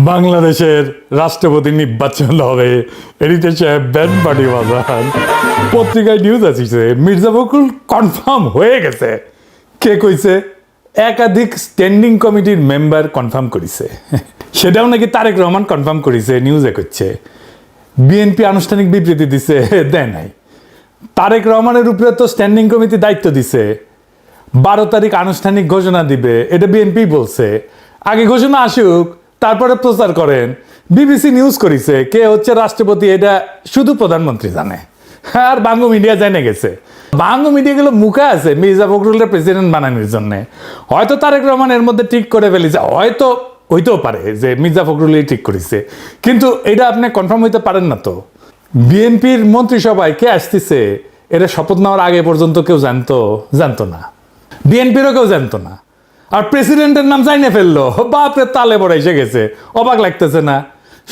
বাংলাদেশের রাষ্ট্রপতি নির্বাচন হবে, এডিটর সাহেব ব্যান্ড পার্টি বাজান। পত্রিকায় নিউজ আসছে মির্জা ফখরুল কনফার্ম হয়ে গেছে। কে কইছে? একাধিক স্ট্যান্ডিং কমিটির মেম্বার কনফার্ম করেছে। সেটাও নাকি তারেক রহমান কনফার্ম করেছে, নিউজে করছে। বিএনপি আনুষ্ঠানিক বিবৃতি দিছে, দেয় নাই। তারেক রহমানের উপরে তো স্ট্যান্ডিং কমিটি দায়িত্ব দিছে, 12 তারিখ আনুষ্ঠানিক ঘোষণা দিবে, এটা বিএনপি বলছে। আগে ঘোষণা আসুক, তারপরে প্রচার করেন। বিবিসি নিউজ করেছে কে হচ্ছে রাষ্ট্রপতি এটা শুধু প্রধানমন্ত্রী জানে, আর বাংলা মিডিয়া জেনে গেছে। বাংলা মিডিয়াগুলো মুখে আছে মির্জা ফখরুলের প্রেসিডেন্ট বানানোর জন্য। হয়তো তারেক রহমান এর মধ্যে ঠিক করে ফেলেছে, হয়তো হইতেও পারে যে মির্জা ফখরুলই ঠিক করেছে, কিন্তু এটা আপনি কনফার্ম হইতে পারেন না। তো বিএনপির মন্ত্রিসভায় কে আসতেছে এটা শপথ নেওয়ার আগে পর্যন্ত কেউ জানতো না, বিএনপিরও কেউ জানতো না। আর প্রেসিডেন্টের নাম জানিয়ে ফেললো, বাপরে তালে বড় এসে গেছে। অবাক লাগতেছে না?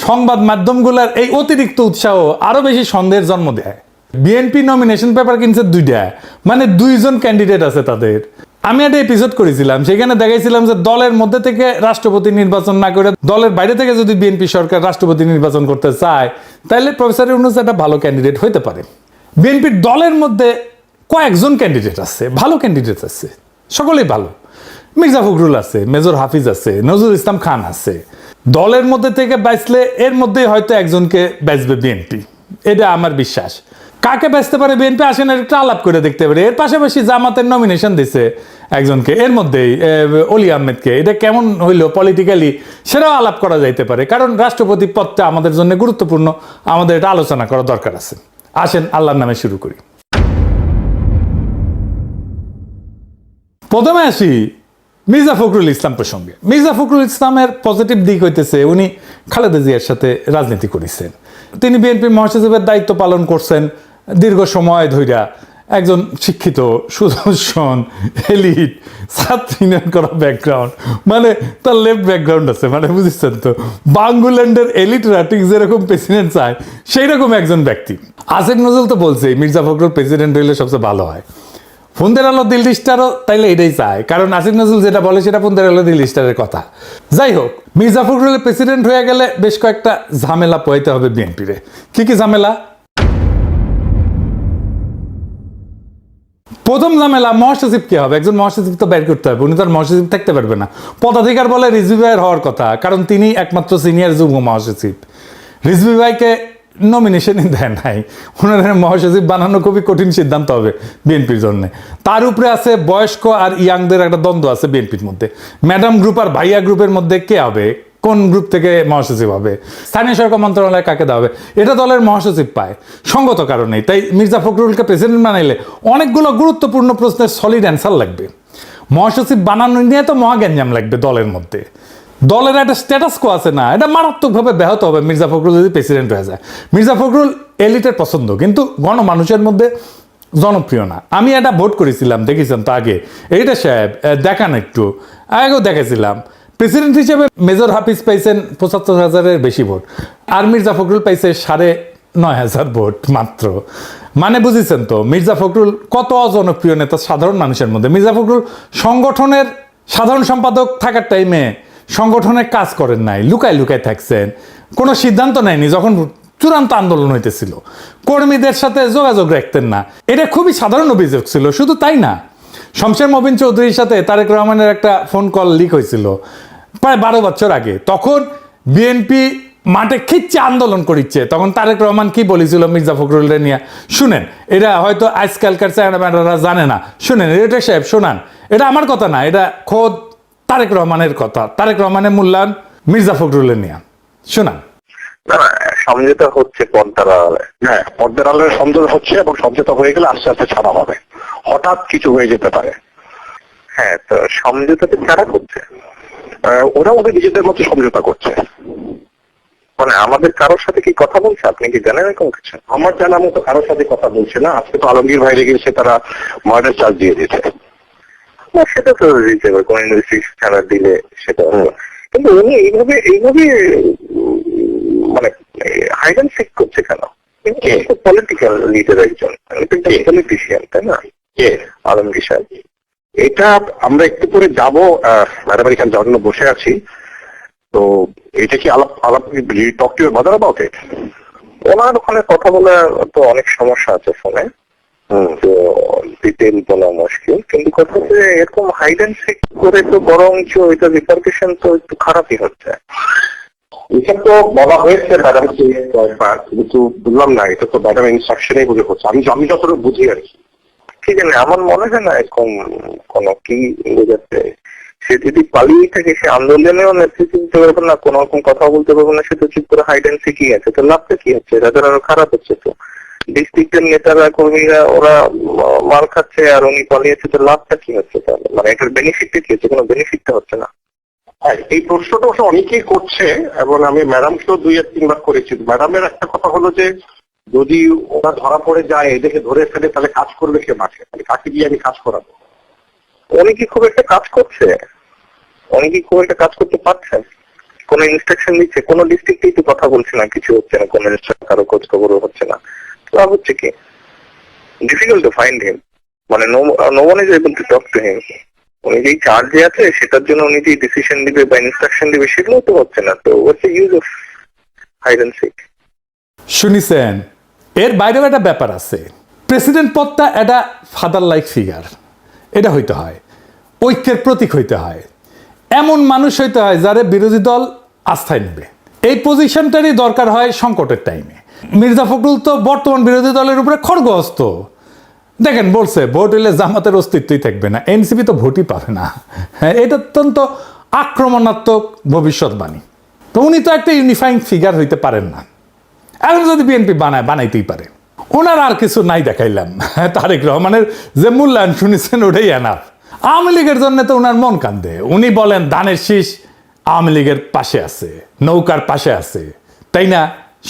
সংবাদ মাধ্যমগুলোর এই অতিরিক্ত উৎসাহ আরো বেশি সন্দেহের জন্ম দেয়। বিএনপি নমিনেশন পেপার কিনছে 2টা, মানে 2 জন ক্যান্ডিডেট আছে তাদের। আমি একটা এপিসোড করেছিলাম, সেখানে দেখাইছিলাম যে দলের মধ্যে থেকে রাষ্ট্রপতি নির্বাচন না করে দলের বাইরে থেকে যদি বিএনপি সরকার রাষ্ট্রপতি নির্বাচন করতে চায়, তাহলে প্রফেসর ইউনূস একটা ভালো ক্যান্ডিডেট হইতে পারে। বিএনপির দলের মধ্যে কয়েকজন ক্যান্ডিডেট আছে, ভালো ক্যান্ডিডেট আছে, সকলেই ভালো। মির্জা ফখরুল আছে, মেজর হাফিজ আছে, নজরুল ইসলাম খান আছে। দলের মধ্যে থেকে বাঁচলে এর মধ্যেই হয়তো একজনকে বাঁচবে বিএনপি, এটা আমার বিশ্বাস। কাকে বাঁচতে পারে বিএনপি আসেন একটা আলাপ করে দেখতে পারে। এর পাশাপাশি জামাতের নমিনেশন দিছে একজনকে, এর মধ্যেই অলি আহমেদকে। এটা কেমন হইলো পলিটিক্যালি সেটাও আলাপ করা যাইতে পারে, কারণ রাষ্ট্রপতি পদটা আমাদের জন্য গুরুত্বপূর্ণ, আমাদের এটা আলোচনা করা দরকার আছে। আসেন আল্লাহর নামে শুরু করি। প্রথমে আসি মির্জা ফখরুল ইসলাম প্রসঙ্গে। মির্জা ফখরুল ইসলামের পজিটিভ দিক হইতেছে উনি খালেদা জিয়ার সাথে রাজনীতি করেছেন। তিনি বিএনপির মহাসচিবের দায়িত্ব পালন করছেন দীর্ঘ সময় ধইরা। একজন শিক্ষিত, সুদর্শন, এলিট, ছাত্র ইউনিয়ন করা ব্যাকগ্রাউন্ড, মানে তার লেফট ব্যাকগ্রাউন্ড আছে, মানে বুঝছেন তো। বাংলাদেশের এলিটরা ঠিক যেরকম প্রেসিডেন্ট চায় সেই রকম একজন ব্যক্তি। আসিফ নজরুল তো বলছে মির্জা ফখরুল প্রেসিডেন্ট হইলে সবচেয়ে ভালো হয়। ফোনদের আলো দিল স্টারও তাইলে এটাই চায়, কারণ আসিফ নজরুল যেটা বলে সেটা ফোনদের আলো দিল স্টারের কথা। যাই হোক, মির্জা ফখরুলের প্রেসিডেন্ট হয়ে গেলে বেশ কয়েকটা ঝামেলা পোহাইতে হবে বিএনপিরে। কি কি ঝামেলা? প্রথম ঝামেলা, মহাসচিব কে হবে? একজন মহাসচিব তো বের করতে হবে, উনি তো আর মহাসচিব থাকতে পারবে না। পদাধিকার বলে রিজভী ভাইয়ের হওয়ার কথা, কারণ তিনি একমাত্র সিনিয়র যুগ্ম মহাসচিব। রিজভী ভাইকে নমিনেশনই দেয় নাই, ওনাদের মহাসচিব বানানো খুবই কঠিন সিদ্ধান্ত হবে বিএনপির জন্য। তার উপরে আছে বয়স্ক আর ইয়াংদের একটা দ্বন্দ্ব আছে বিএনপির মধ্যে। ম্যাডাম গ্রুপ আর ভাইয়া গ্রুপের মধ্যে কে হবে, কোন গ্রুপ থেকে মহাসচিব হবে, স্থানীয় সরকার মন্ত্রণালয় কাকে দেওয়া হবে, এটা দলের মহাসচিব পায় সঙ্গত কারণেই। তাই মির্জা ফখরুলকে প্রেসিডেন্ট বানাইলে অনেকগুলো গুরুত্বপূর্ণ প্রশ্নের সলিড অ্যান্সার লাগবে। মহাসচিব বানানো নিয়ে তো মহাগ্যাঞ্জাম লাগবে দলের মধ্যে। দলের একটা স্ট্যাটাস কো আছে না, এটা মারাত্মকভাবে ব্যাহত হবে মির্জা ফখরুল যদি প্রেসিডেন্ট হয়ে যায়। মির্জা ফখরুল এলিটের পছন্দ, কিন্তু গণমানুষের মধ্যে জনপ্রিয় না। আমি এটা ভোট করেছিলাম, দেখেছেন তো আগে। এইটা সাহেব দেখান একটু আগেও দেখেছিলাম। প্রেসিডেন্ট হিসেবে মেজর হাফিজ পাইছেন ৭৫,০০০-এর বেশি ভোট, আর মির্জা ফখরুল পাইছে ৯৫,০০০ ভোট মাত্র। মানে বুঝেছেন তো মির্জা ফখরুল কত অজনপ্রিয় নেতা সাধারণ মানুষের মধ্যে। মির্জা ফখরুল সংগঠনের সাধারণ সম্পাদক থাকার টাইমে সংগঠনের কাজ করেন নাই, লুকায় লুকায় থাকছেন, কোনো সিদ্ধান্ত নেয়নি যখন চূড়ান্ত আন্দোলন হইতেছিল, কর্মীদের সাথে যোগাযোগ রাখতেন না। এটা খুবই সাধারণ অভিযোগ ছিল। শুধু তাই না, শমশের মবিন চৌধুরীর সাথে তারেক রহমানের একটা ফোন কল লিক হয়েছিল প্রায় 12 বছর আগে। তখন বিএনপি মাঠে খিচ্ছে আন্দোলন করিচ্ছে, তখন তারেক রহমান কি বলেছিল মির্জা ফখরুলের নিয়ে শুনেন। এটা হয়তো আজকালকার চ্যানেলম্যানরা জানে না, শুনেন। এটা সাহেব শোনান, এটা আমার কথা না, এটা খোদ তারেক রহমানের কথা। তারেক রহমানের মূল্যায়ন মির্জা ফখরুলের নিয়ে শোনান। সমঝোতা হচ্ছে পর্দার আড়ালে। হ্যাঁ, পর্দার আড়ালে সমঝোতা হচ্ছে, এবং সমঝোতা হয়ে গেলে আস্তে আস্তে ছাড়া হবে। হঠাৎ কিছু হয়ে যেতে পারে। হ্যাঁ, তো সমঝোতাতে কারা করছে? ওরা ওদের নিজেদের মতো সমঝোতা করছে। মানে আমাদের কারোর সাথে কি কথা বলছে? আপনি কি জানেন এরকম কিছু? আমার জানার মতো কারোর সাথে কথা বলছে না। আজকে তো আলমগীর বাইরে গিয়েছে, তারা ময়নের চার্জ দিয়ে দিয়েছে। সেটা তো দিতে হবে, কোন ইন্ডাস্ট্রি ছাড়া দিলে সেটা। কিন্তু উনি এইভাবে মানে হাইড অ্যান্ড সিক করছে কেন? পলিটিক্যাল লিডার একজন, পলিটিশিয়ান, তাই না? আলমগীর সাহেব, এটা আমরা একটু পরে যাবো। ম্যাডাম এখানে জন্য বসে আছি, তো এটা কি আলাপ আলাপ talk to your mother about it? ওনার ওখানে কথা বলে তো অনেক সমস্যা আছে ফোনে, তো ডিটেল বলা মুশকিল, কিন্তু কথা হচ্ছে এরকম হাইড অ্যান্ড সিক করে তো বরঞ্চ এটা রিপারকেশন তো একটু খারাপই হচ্ছে। এটা তো বলা হয়েছে ম্যাডামকে কয়েকবার, কিন্তু বুঝলাম না, এটা তো ম্যাডাম ইনস্ট্রাকশনেই বুঝে হচ্ছে, আমি যতটুকু বুঝি আর কি। ঠিক আছে, আমার মনে হয় না এরকম কোনো কি বোঝাচ্ছে। সে যদি পালিয়ে থাকে, সে আন্দোলনেও নেতৃত্ব দিতে পারবে না, কোন রকম কথা বলতে পারবে না, সে তো চুপ করে হাইড অ্যান্ড সিকই আছে, তো লাভটা কি হচ্ছে? তাদের আরো খারাপ হচ্ছে। তো ডিস্ট্রিক্টের নেতারা কর্মীরা ওরা মার খাচ্ছে আর উনি পালিয়েছে, তো লাভটা কি হচ্ছে তাহলে? মানে এটার বেনিফিটটা কি হচ্ছে? কোনো বেনিফিটটা হচ্ছে না। হ্যাঁ, এই প্রশ্নটা অবশ্য অনেকেই করছে এবং আমি ম্যাডামকেও 2-3 বার করেছি। ম্যাডামের একটা কথা হলো যে যদি ওরা ধরা পড়ে যায়, এদেরকে ধরে ফেলে, তাহলে কাজ করবে কে মাঠে? তাহলে কাকে দিয়ে আমি কাজ করাবো? উনি কি খুব একটা কাজ করছে? উনি কি খুব একটা কাজ করতে পারছেন? কোন ইনস্ট্রাকশন দিচ্ছে? কোন ডিস্ট্রিক্টেই তো কথা বলছে না, কিছু হচ্ছে না, কোন কারো খোঁজ খবরও হচ্ছে না। লাভ হচ্ছে কি? ডিফিকাল্ট টু ফাইন্ড হিম, মানে no one is able to talk to him. উনি যেই চার্জে আছে সেটার জন্য উনি যে ডিসিশন দিবে বা ইনস্ট্রাকশন দিবে সেগুলো তো হচ্ছে না। তো what's the use of hide and seek? শুনিছেন, এর বাইরেও একটা ব্যাপার আছে। প্রেসিডেন্ট পদটা একটা ফাদার লাইক ফিগার, এটা হইতে হয়, ঐক্যের প্রতীক হইতে হয়, এমন মানুষ হইতে হয় যারে বিরোধী দল আস্থায় নেবে। এই পজিশনটারই দরকার হয় সংকটের টাইমে। মির্জা ফখরুল তো বর্তমান বিরোধী দলের উপরে খড়গহস্ত। দেখেন, বলছে ভোট হইলে জামাতের অস্তিত্বই থাকবে না, এনসিপি তো ভোটই পাবে না। হ্যাঁ, এটা অত্যন্ত আক্রমণাত্মক ভবিষ্যৎবাণী। তো উনি তো একটা ইউনিফাইং ফিগার হইতে পারেন না। এখন যদি বিএনপি বানাইতেই পারে। ওনার আর কিছু নাই দেখাইলাম। তারেক রহমানের যে মূল্যায়ন শুনেছেন ওটাই এনাফ। আওয়ামী লীগের জন্য তো ওনার মন কান্দে। উনি বলেন ধানের শীষ আওয়ামী লীগের পাশে আছে, নৌকার পাশে আছে, তাই না?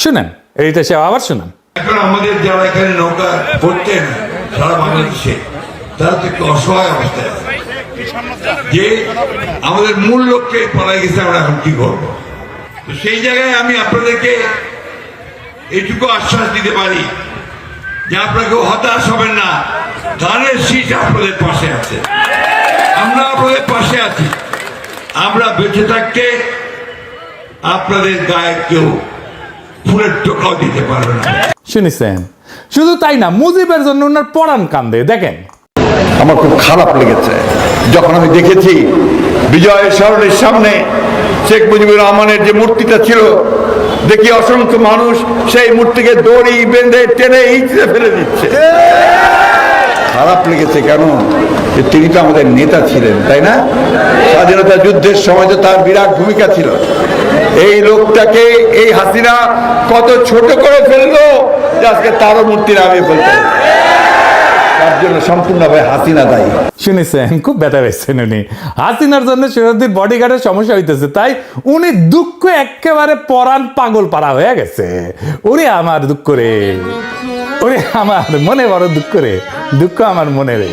শুনেন, এইটা সে আবার শুনেন। এখন আমাদের যারা এখানে নৌকা পড়তেন সারা বাংলাদেশে, তারা তো একটু অসহায় অবস্থায় আছে, যে আমাদের মূল লক্ষ্যে পালাই গেছে, আমরা এখন কি করবো? তো সেই জায়গায় আমি আপনাদেরকে এইটুকু আশ্বাস দিতে পারি যে আপনাকে হতাশ হবেন না, ধানের শীষ আপনাদের পাশে আছে, আমরা আপনাদের পাশে আছি। আমরা বেঁচে থাকতে আপনাদের গায়ে কেউ ফুলের টোকাও দিতে পারবে না। শুনেছেন? শুধু তাই না, মুজিবের জন্য ওনার পরাণ কান্দে। দেখেন, আমার খুব খারাপ লেগেছে যখন আমি দেখেছি বিজয় সরণের সামনে শেখ মুজিবুর রহমানের যে মূর্তিটা ছিল, দেখি অসংখ্য মানুষ সেই মূর্তিকে দড়ি বেঁধে টেনে ইঁচড়ে ফেলে দিচ্ছে। খারাপ লেগেছে কেন? যে তিনি তো আমাদের নেতা ছিলেন, তাই না? স্বাধীনতা যুদ্ধের সময় তো তার বিরাট ভূমিকা ছিল। এই লোকটাকে এই হাসিনা কত ছোট করে ফেললো যে আজকে তারও মূর্তি নামিয়ে ফেলতে, তার জন্য সম্পূর্ণভাবে হাসিনা দায়ী। শুনেছেন? খুব ব্যথা পেয়েছেন উনি। হাসিনার জন্য শরীয়দ্দির বডিগার্ডের সমস্যা হইতেছে, তাই উনি দুঃখ একেবারে পরাণ পাগল পাড়া হয়ে গেছে। ওরে আমার দুঃখ রে, ওরে আমার মনে বড় দুঃখ রে, দুঃখ আমার মনে রে।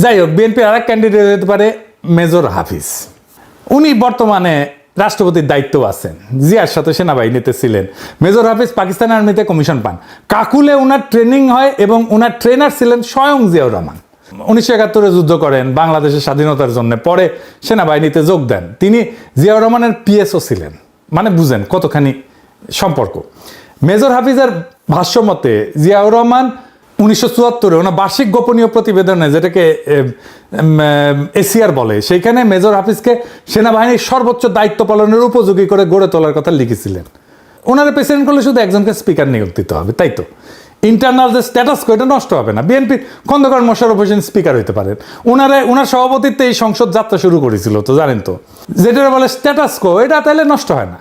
যাই হোক, বিএনপির আর এক ক্যান্ডিডেট হতে পারে মেজর হাফিজ। উনি বর্তমানে রাষ্ট্রপতির দায়িত্ব আছেন, জিয়ার সাথে সেনাবাহিনীতে ছিলেন। মেজর হাফিজ পাকিস্তান আর্মিতে কমিশন পান, কাকুলে ওনার ট্রেনিং হয় এবং ওনার ট্রেনার ছিলেন স্বয়ং জিয়াউর রহমান। 1971-এ যুদ্ধ করেন বাংলাদেশের স্বাধীনতার জন্য, পরে সেনাবাহিনীতে যোগ দেন। তিনি জিয়াউর রহমানের পিএসও ছিলেন, মানে বুঝেন কতখানি সম্পর্ক। মেজর হাফিজের ভাষ্য মতে জিয়াউর রহমান 1974-এ ওনার বার্ষিক গোপনীয় প্রতিবেদনে, যেটাকে এসিআর বলে, সেইখানে মেজর হাফিজকে সেনাবাহিনীর সর্বোচ্চ দায়িত্ব পালনের উপযোগী করে গড়ে তোলার কথা লিখেছিলেন। ওনারা প্রেসিডেন্ট করলে শুধু একজনকে স্পিকার নিয়োগ দিতে হবে, তাই তো? ইন্টারনাল যে স্ট্যাটাস কো, এটা নষ্ট হবে না। বিএনপির খন্দকার মোশাররফ হোসেন স্পিকার হইতে পারেন। ওনার সভাপতিত্বে এই সংসদ যাত্রা শুরু করেছিল, তো জানেন তো, যেটা বলে স্ট্যাটাস কো, এটা তাহলে নষ্ট হয় না।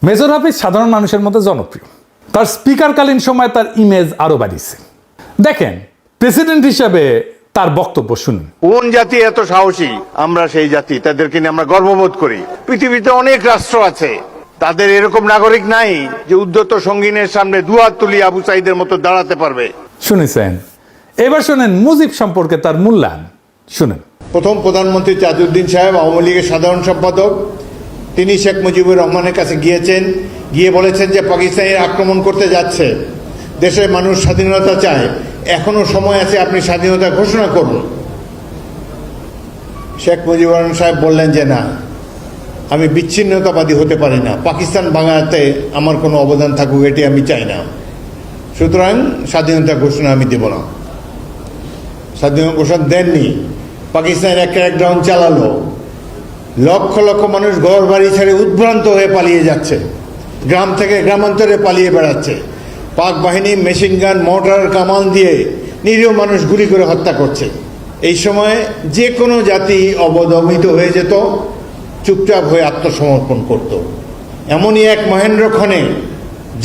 মেজর হাফিজ সাধারণ মানুষের মধ্যে জনপ্রিয়, তার স্পিকারকালীন সময় তার ইমেজ আরো বাড়িয়েছে। দেখেন, প্রেসিডেন্ট হিসাবে তার বক্তব্য শুনুন। কোন জাতি এত সাহসী? আমরা সেই জাতি, তাদেরকে নিয়ে আমরা গর্ববোধ করি। পৃথিবীতে অনেক রাষ্ট্র আছে, তাদের এরকম নাগরিক নাই যে উদ্ধত সঙ্গীনের সামনে দুহাত তুলি আবু সাইদের মতো দাঁড়াতে পারবে। শুনেছেন? এবার শুনেন মুজিব সম্পর্কে তার মূল্যায়ন শুনেন। প্রথম প্রধানমন্ত্রী তাজউদ্দিন সাহেব, আওয়ামী লীগের সাধারণ সম্পাদক, তিনি শেখ মুজিবুর রহমানের কাছে গিয়েছেন, গিয়ে বলেছেন যে পাকিস্তানের আক্রমণ করতে যাচ্ছে, দেশের মানুষ স্বাধীনতা চায়, এখনো সময় আছে, আপনি স্বাধীনতা ঘোষণা করুন। শেখ মুজিবুর রহমান সাহেব বললেন যে না, আমি বিচ্ছিন্নতাবাদী হতে পারি না, পাকিস্তান ভাঙাতে আমার কোনো অবদান থাকুক এটি আমি চাই না। সুতরাং স্বাধীনতা ঘোষণা আমি দেব না। স্বাধীনতা ঘোষণা দেননি, পাকিস্তানের এক ক্র্যাকডাউন চালালো, লক্ষ লক্ষ মানুষ ঘর বাড়ি ছেড়ে উদ্ভ্রান্ত হয়ে পালিয়ে যাচ্ছে, গ্রাম থেকে গ্রামান্তরে পালিয়ে বেড়াচ্ছে। পাক বাহিনী মেশিন গান, মোটর, কামান দিয়ে নিরীহ মানুষ গুলি করে হত্যা করছে। এই সময় যে কোনো জাতি অবদমিত হয়ে যেত, চুপচাপ হয়ে আত্মসমর্পণ করত। এমনই এক মহেন্দ্রক্ষণে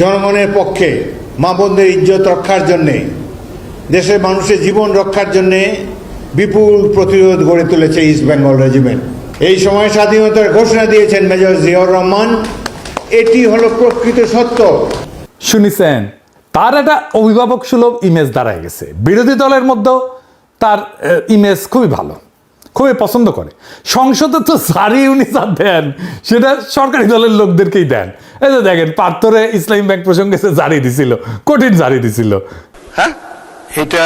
জনগণের পক্ষে মা বোনদের ইজ্জত রক্ষার জন্যে, দেশের মানুষের জীবন রক্ষার জন্যে বিপুল প্রতিরোধ গড়ে তুলেছে ইস্ট বেঙ্গল রেজিমেন্ট। এই সময় স্বাধীনতার ঘোষণা দিয়েছেন মেজর জিয়াউর রহমান। এটি হলো প্রকৃত সত্য। শুনিছেন, তার একটা অভিভাবক সুলভ ইমেজ দাঁড়ায় গেছে। বিরোধী দলের মধ্যেও তার ইমেজ খুবই ভালো, খুবই পছন্দ করে। সংসদে তো সারি উনি যা দেন সেটা সরকারি দলের লোকদেরকেই দেন। এই যে দেখেন, পার্থরে ইসলামী ব্যাংক প্রসঙ্গে সে জারি দিছিল, কঠিন জারি দিছিল। হ্যাঁ, এটা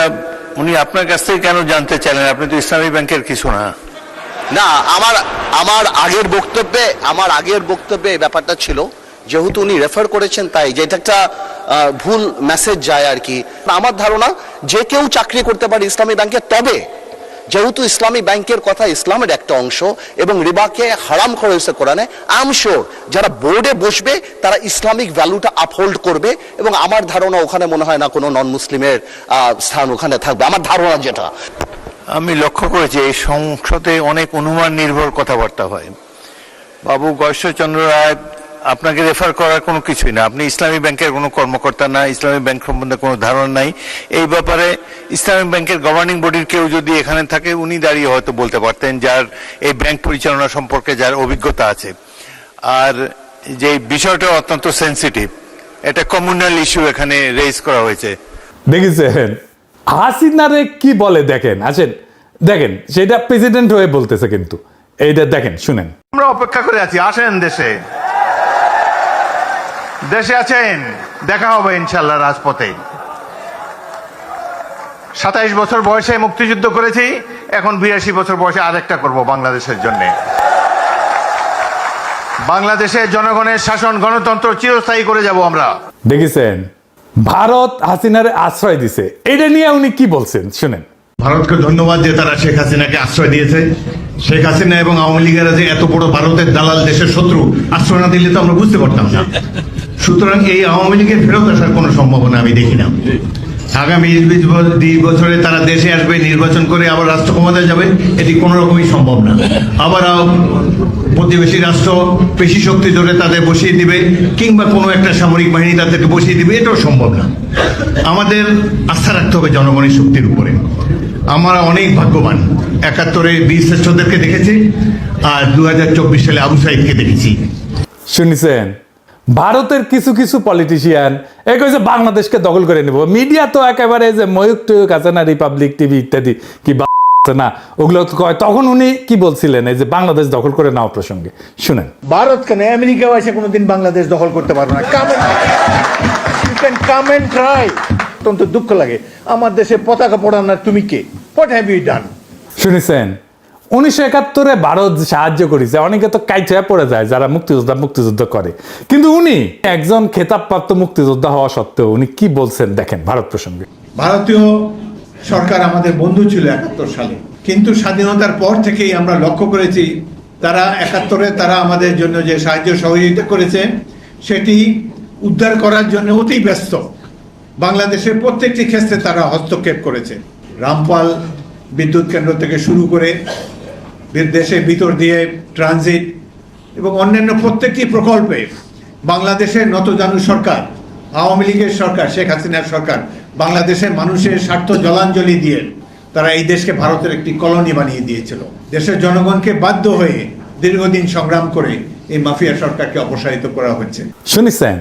উনি আপনার কাছ থেকে কেন জানতে চাইলেন? আপনি তো ইসলামী ব্যাংকের কিছু না। না, আমার আগের বক্তব্যে এই ব্যাপারটা ছিল, যেহেতু উনি রেফার করেছেন তাই, যেটা একটা ভুল মেসেজ যায় আর কি। আমার ধারণা যে কেউ চাকরি করতে পারে ইসলামী ব্যাংকে, তবে যেহেতু ইসলামী ব্যাংকের কথা ইসলামের একটা অংশ এবং রিবাকে হারাম করা হয়েছে কোরআনে, আই এম শিওর যারা বোর্ডে বসবে তারা ইসলামিক ভ্যালুটা আপহোল্ড করবে, এবং আমার ধারণা ওখানে মনে হয় না কোনো নন মুসলিমের স্থান ওখানে থাকবে, আমার ধারণা যেটা। আমি লক্ষ্য করেছি এই সংসদে অনেক অনুমান নির্ভর কথাবার্তা হয়। বাবু গয়েশ্বরচন্দ্র রায় আপনাকে রেফার করার কোনো কিছুই না, আপনি ইসলামী ব্যাংকের কোনো কর্মকর্তা না, ইসলামী ব্যাংক সম্বন্ধে কোনো ধারণা নাই। এই ব্যাপারে ইসলামী ব্যাংকের গভর্নিং বডির কেউ যদি এখানে থাকে, উনি দাঁড়িয়ে হয়তো বলতে পারতেন, যার এই ব্যাংক পরিচালনা সম্পর্কে যার অভিজ্ঞতা আছে। আর যে বিষয়টা অত্যন্ত সেন্সিটিভ, এটা কমিউনাল ইস্যু এখানে রেজ করা হয়েছে। দেখেছেন হাসিনারে কি বলে? দেখেন, আছেন দেখেন, সেটা প্রেসিডেন্ট হয়ে বলতেছে, কিন্তু এইটা দেখেন, শুনেন। আমরা অপেক্ষা করে আছি, আসেন দেশে, দেশে আছেন, দেখা হবে ইনশাল্লাহ রাজপথে। 27 বছর বয়সে মুক্তিযুদ্ধ করেছি, এখন 82 বছর বয়সে আরেকটা করব বাংলাদেশের জন্য। বাংলাদেশের জনগণের শাসন, গণতন্ত্র চিরস্থায়ী করে যাব আমরা। দেখেছেন ভারত হাসিনারে আশ্রয় দিছে, এটা নিয়ে উনি কি বলছেন শুনেন। ভারতকে ধন্যবাদ যে তারা শেখ হাসিনাকে আশ্রয় দিয়েছে। শেখ হাসিনা এবং আওয়ামী লীগেরা যে এত বড় ভারতের দালাল, দেশের শত্রু, আশ্রয় না দিলে তো আমরা বুঝতে পারতাম না। সুতরাং এই আওয়ামী লীগের ফেরত আসার কোনো সম্ভাবনা আমি দেখি না। আগামী 20 বছরে তারা দেশে আসবে, নির্বাচন করে আবার রাষ্ট্র ক্ষমতায় যাবে, এটি কোনো রকমই সম্ভব না। আবার প্রতিবেশী রাষ্ট্র পেশি শক্তি ধরে তাদের বসিয়ে দিবে, কিংবা কোনো একটা সামরিক বাহিনী তাদেরকে বসিয়ে দিবে, এটাও সম্ভব না। আমাদের আস্থা রাখতে হবে জনগণের শক্তির উপরে। আমরা অনেক ভাগ্যবান, 71-এ বীর শ্রেষ্ঠদেরকে দেখেছি, আর 2024 সালে আবু সাইদকে দেখেছি। শুনেছেন ভারতের কিছু কিছু পলিটিশিয়ান এই কইছে বাংলাদেশকে দখল করে নেব। মিডিয়া তো একেবারে যে ময়ূক টয়ুক আছে না, রিপাবলিক টিভি ইত্যাদি, কি আছে না, ওগুলো তো কয়। তখন উনি কি বলছিলেন এই যে বাংলাদেশ দখল করে নেওয়া প্রসঙ্গে, শুনেন। ভারত কেন, আমেরিকাও এসে কোনোদিন বাংলাদেশ দখল করতে পারবে না। Come and try. অত্যন্ত দুঃখ লাগে, আমার দেশে পতাকা পড়ানোর তুমি কে? What have you done? শুনেছেন 1971-এ ভারত সাহায্য করেছে, অনেকে তো কাইটা পড়ে যায় যারা মুক্তিযুদ্ধ করে, কিন্তু উনি একজন খেতাবপ্রাপ্ত মুক্তিযোদ্ধা হওয়া সত্ত্বেও উনি কি বলছেন দেখেন ভারত প্রসঙ্গে। ভারতীয় সরকার আমাদের বন্ধু ছিল 71 সালে, কিন্তু স্বাধীনতার পর থেকেই আমরা লক্ষ্য করেছি তারা 71-এ তারা আমাদের জন্য যে সাহায্য সহযোগিতা করেছে সেটি উদ্ধার করার জন্য অতি ব্যস্ত। বাংলাদেশের প্রত্যেকটি ক্ষেত্রে তারা হস্তক্ষেপ করেছে। রামপাল বিদ্যুৎ কেন্দ্র থেকে শুরু করে দেশের ভিতর দিয়ে ট্রানজিট এবং অন্যান্য প্রত্যেকটি প্রকল্পে বাংলাদেশের নতজানু সরকার, আওয়ামী লীগের সরকার, শেখ হাসিনার সরকার বাংলাদেশের মানুষের স্বার্থ জলাঞ্জলি দিয়ে তারা এই দেশকে ভারতের একটি কলোনি বানিয়ে দিয়েছিল। দেশের জনগণকে বাধ্য হয়ে দীর্ঘদিন সংগ্রাম করে এই মাফিয়া সরকারকে অপসারিত করা হচ্ছে। শুনেছেন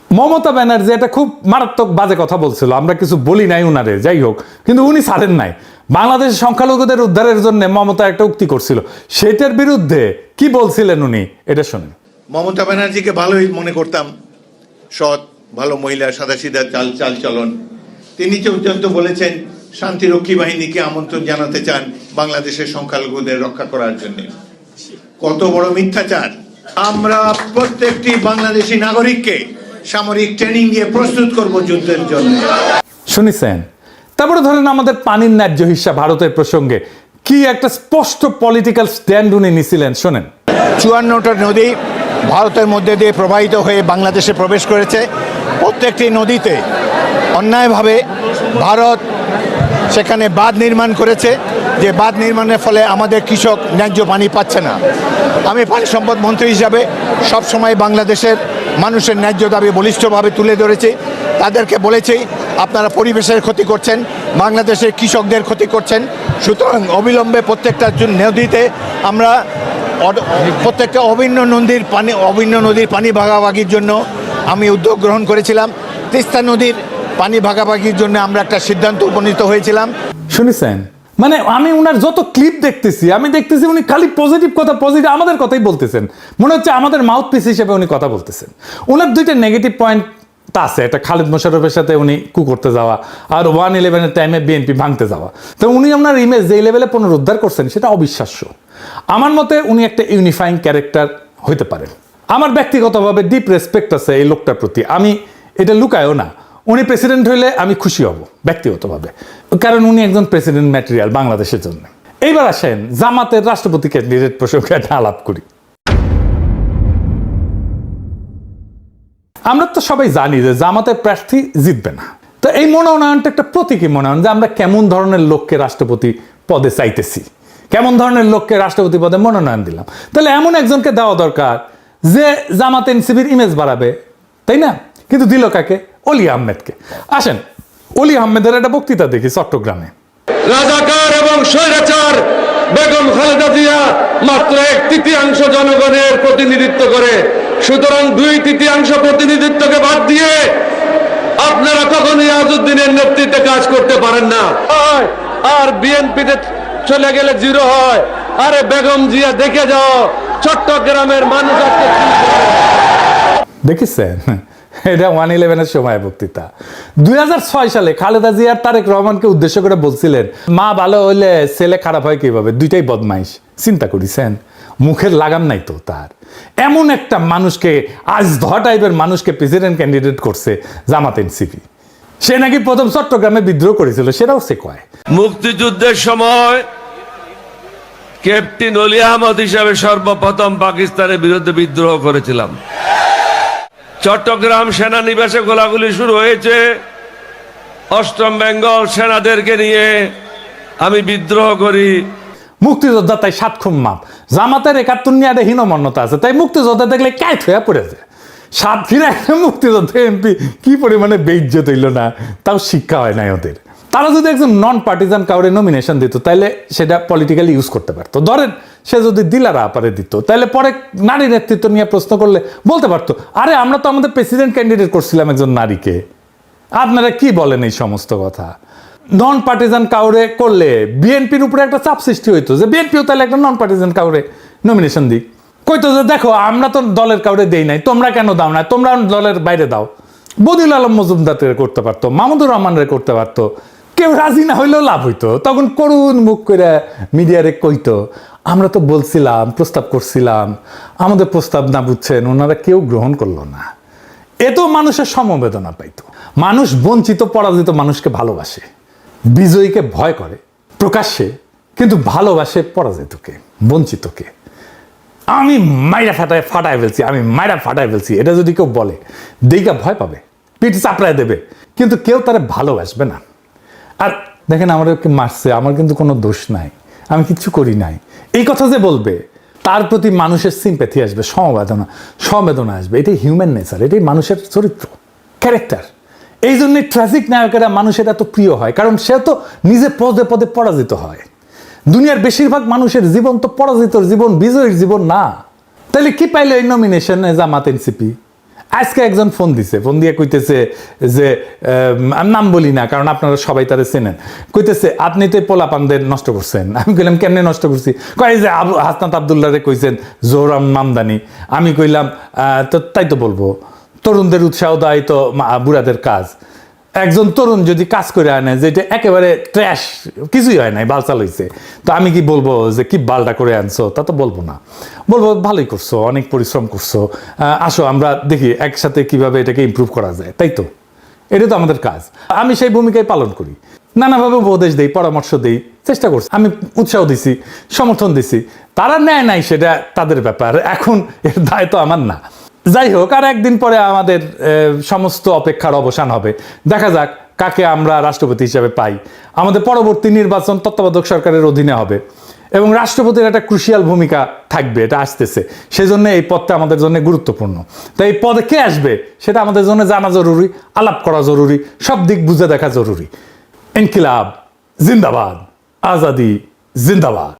মমতা ব্যানার্জি এটা খুব মারাত্মক বাজে কথা বলছিল, আমরা কিছু বলি নাই উনারে, যাই হোক, কিন্তু উনি ছাড়েন নাই। বাংলাদেশের সংখ্যালঘুদের উদ্ধারের জন্য মমতা একটা উক্তি করছিল, সেটার বিরুদ্ধে কি বলছিলেন উনি, এটা শুনেন। মমতা ব্যানার্জিকে ভালোই মনে করতাম, সৎ, ভালো মহিলা, সাদাসিধা চাল চলন। তিনি পর্যন্ত বলেছেন শান্তিরক্ষী বাহিনীকে আমন্ত্রণ জানাতে চান বাংলাদেশের সংখ্যালঘুদের রক্ষা করার জন্য। কত বড় মিথ্যাচার! আমরা প্রত্যেকটি বাংলাদেশি নাগরিককে সামরিক ট্রেনিং দিয়ে প্রস্তুত করব যুদ্ধের জন্য। শুনেছেন? তারপরে ধরেন আমাদের পানির ন্যায্য হিস্সা ভারতের প্রসঙ্গে কি একটা স্পষ্ট পলিটিক্যাল স্ট্যান্ড উনি নিছিলেন, শোনেন। 54টা নদী ভারতের মধ্যে দিয়ে প্রবাহিত হয়ে বাংলাদেশে প্রবেশ করেছে। প্রত্যেকটি নদীতে অন্যায়ভাবে ভারত সেখানে বাঁধ নির্মাণ করেছে, যে বাঁধ নির্মাণের ফলে আমাদের কৃষক ন্যায্য পানি পাচ্ছে না। আমি পানি সম্পদ মন্ত্রী হিসাবে সবসময় বাংলাদেশের মানুষের ন্যায্য দাবি বলিষ্ঠভাবে তুলে ধরেছি। তাদেরকে বলেছি, আপনারা পরিবেশের ক্ষতি করছেন, বাংলাদেশের কৃষকদের ক্ষতি করছেন, সুতরাং অবিলম্বে প্রত্যেকটা নদীতে আমরা প্রত্যেকটা অভিন্ন নদীর পানি ভাগাভাগির জন্য আমি উদ্যোগ গ্রহণ করেছিলাম। তিস্তা নদীর পানি ভাগাভাগির জন্য আমরা একটা সিদ্ধান্ত উপনীত হয়েছিলাম। শুনেছেন? মানে আমি উনার যত ক্লিপ দেখতেছি, আমি দেখতেছি উনি খালি পজিটিভ কথা, পজিটিভ আমাদের কথাই বলতেছেন। মনে হচ্ছে আমাদের মাউথ পিস হিসেবে উনি কথা বলতেছেন। ওনার দুইটা নেগেটিভ পয়েন্ট তা আছে, একটা খালিদ মোশাররফের সাথে উনি কু করতে যাওয়া, আর 1/11-এর টাইমে বিএনপি ভাঙতে যাওয়া। তো উনি আপনার ইমেজ যে লেভেলে পুনরুদ্ধার করছেন সেটা অবিশ্বাস্য। আমার মতে উনি একটা ইউনিফাইং ক্যারেক্টার হইতে পারেন। আমার ব্যক্তিগতভাবে ডিপ রেসপেক্ট আছে এই লোকটার প্রতি, আমি এটা লুকায়ও না। উনি প্রেসিডেন্ট হইলে আমি খুশি হব ব্যক্তিগতভাবে, কারণ উনি একজন প্রেসিডেন্ট ম্যাটেরিয়াল বাংলাদেশের জন্য। এইবার আসেন জামাতের রাষ্ট্রপতি ক্যান্ডিডেট প্রসঙ্গে একটা আলাপ করি। আমরা তো সবাই জানি যে জামাতের প্রার্থী জিতবে না। তো এই মনোনয়নটা একটা প্রতীকী মনোনয়ন যে আমরা কেমন ধরনের লোককে রাষ্ট্রপতি পদে চাইতেছি, কেমন ধরনের লোককে রাষ্ট্রপতি পদে মনোনয়ন দিলাম। তাহলে এমন একজনকে দেওয়া দরকার যে জামাত এনসিপির ইমেজ বাড়াবে, তাই না? কিন্তু দিল কাকে? অলি আহমেদকে। আসেন অলি আহমেদের একটা বক্তৃতা দেখি চট্টগ্রামে। রাজাকার এবং স্বৈরাচার বেগম খালেদা জিয়া মাত্র 1/3 জনগণের প্রতিনিধিত্ব করে, সুতরাং 2/3 প্রতিনিধিত্বকে বাদ দিয়ে আপনারা কখনোই আজউদ্দিনের নেতৃত্বে কাজ করতে পারেন না। আর বিএনপিতে চলে গেলে জিরো হয়। আরে বেগম জিয়া দেখে যাও চট্টগ্রামের মানুষ আজকে দেখেছেন? এটা 1/11-এর সময় বক্তৃতা। 2006 সালে খালেদা জিয়া তারেক রহমানকে উদ্দেশ্য করে বলছিলেন, মা ভালো হইলে ছেলে খারাপ হয় কিভাবে, দুইটাই বদমাইশ। চিন্তা করেছেন? মুখের লাগাম নাই তো তার। এমন একটা মানুষকে, আজ ধরা টাইপের মানুষকে প্রেসিডেন্ট ক্যান্ডিডেট করছে জামাত এনসিপি। সে নাকি প্রথম চট্টগ্রামে বিদ্রোহ করেছিল, সেটাও সে কয়। মুক্তিযুদ্ধের সময় ক্যাপ্টেন অলি আহমদ হিসাবে সর্বপ্রথম পাকিস্তানের বিরুদ্ধে বিদ্রোহ করেছিলাম। চট্টগ্রাম সেনানিবাসে গোলাগুলি শুরু হয়েছে, 8ম বেঙ্গল সেনাদেরকে নিয়ে আমি বিদ্রোহ করি। মুক্তিযোদ্ধা তাই 7 খুন মাপ। জামাতের 71 নিয়ে একটা হীনমন্যতা আছে, তাই মুক্তিযোদ্ধা দেখলে ক্যাট হয়ে পড়েছে। সাতক্ষীরা একটা মুক্তিযোদ্ধা এমপি কি পরিমাণে বেইজ্জত হইল না, তাও শিক্ষা হয় নাই ওদের। তারা যদি একজন নন পার্টিজান কাউরে নমিনেশন দিত তাহলে সেটা পলিটিক্যালি ইউজ করতে পারতো। ধরেন সে যদি দিলারা আপারে দিত, তাহলে পরে নারী নেতৃত্ব নিয়ে প্রশ্ন করলে বলতে পারতো, আরে আমরা তো আমাদের প্রেসিডেন্ট ক্যান্ডিডেট করছিলাম একজন নারীকে, আপনারা কি বলেন এই সমস্ত কথা। নন পার্টিজান কাউরে করলে বিএনপির উপরে একটা চাপ সৃষ্টি হইতো যে বিএনপিও তাহলে একটা নন পার্টিজান কাউরে নমিনেশন দিক। কইতো যে দেখো আমরা তো দলের কাউরে দেই নাই, তোমরা কেন দাও না, তোমরা দলের বাইরে দাও। বদিউল আলম মজুমদারের করতে পারতো, মাহমুদুর রহমানের করতে পারতো। কেউ রাজি না হইলেও লাভ হইতো, তখন করুণ মুখ করে মিডিয়ারে কইতো আমরা তো বলছিলাম, প্রস্তাব করছিলাম, আমাদের প্রস্তাব না বুঝছেন, ওনারা কেউ গ্রহণ করলো না। এতো মানুষের সমবেদনা পাইতো। মানুষ বঞ্চিত পরাজিত মানুষকে ভালোবাসে, বিজয়ীকে ভয় করে প্রকাশ্যে, কিন্তু ভালোবাসে পরাজিতকে, বঞ্চিতকে। আমি মাইরা ফাটায় ফেলছি, আমি মাইরা ফাটায় ফেলছি, এটা যদি কেউ বলে দিকে ভয় পাবে, পিঠ চাপড়ায় দেবে, কিন্তু কেউ তারা ভালোবাসবে না। আর দেখেন আমাদেরকে মারছে, আমার কিন্তু কোনো দোষ নাই, আমি কিচ্ছু করি নাই, এই কথা যে বলবে তার প্রতি মানুষের সিম্প্যাথি আসবে, সমবেদনা আসবে। এটাই হিউম্যান নেচার, এটাই মানুষের চরিত্র, ক্যারেক্টার। এই জন্যই ট্র্যাজিক নায়কেরা মানুষের এত প্রিয় হয়, কারণ সে তো নিজে পদে পদে পরাজিত হয়। দুনিয়ার বেশিরভাগ মানুষের জীবন তো পরাজিতর জীবন, বিজয়ীর জীবন না। তাহলে কি পাইলো এই নমিনেশনে জামাত এনসিপি? আজকে একজন ফোন দিছে, ফোন দিয়ে কইতেছে যে আমি নাম বলি না কারণ আপনারা সবাই তারা চেনেন, কইতেছে আপনি তো পোলাপানদের নষ্ট করছেন। আমি কইলাম কেমনে নষ্ট করছি? কয় যে হাসনাত আবদুল্লাহরে কইছেন জোহরাম মামদানি। আমি কইলাম তো তাই তো বলবো, তরুণদের উৎসাহ দেয় তো বুড়াদের কাজ। একজন তরুণ যদি কাজ করে আনে যেটা একেবারে ট্র্যাশ, কিছুই হয় নাই, বালচাল হয়েছে, তো আমি কি বলবো যে কি বালটা করে আনছো? তা তো বলবো না, বলবো ভালোই করছো, অনেক পরিশ্রম করছো, আসো আমরা দেখি একসাথে কিভাবে এটাকে ইমপ্রুভ করা যায়, তাই তো? এটা তো আমাদের কাজ। আমি সেই ভূমিকায় পালন করি, নানাভাবে উপদেশ দেই, পরামর্শ দেই, চেষ্টা করছি, আমি উৎসাহ দিছি, সমর্থন দিছি। তারা নেয় নাই সেটা তাদের ব্যাপার, এখন এর দায় তো আমার না। যাই হোক, আর একদিন পরে আমাদের সমস্ত অপেক্ষার অবসান হবে, দেখা যাক কাকে আমরা রাষ্ট্রপতি হিসেবে পাই। আমাদের পরবর্তী নির্বাচন তত্ত্বাবধায়ক সরকারের অধীনে হবে এবং রাষ্ট্রপতির একটা ক্রুশিয়াল ভূমিকা থাকবে, এটা আসতেছে, সেজন্য এই পদটা আমাদের জন্য গুরুত্বপূর্ণ। তাই এই পদে কে আসবে সেটা আমাদের জন্য জানা জরুরি, আলাপ করা জরুরি, সব দিক বুঝে দেখা জরুরি। ইনকিলাব জিন্দাবাদ, আজাদি জিন্দাবাদ।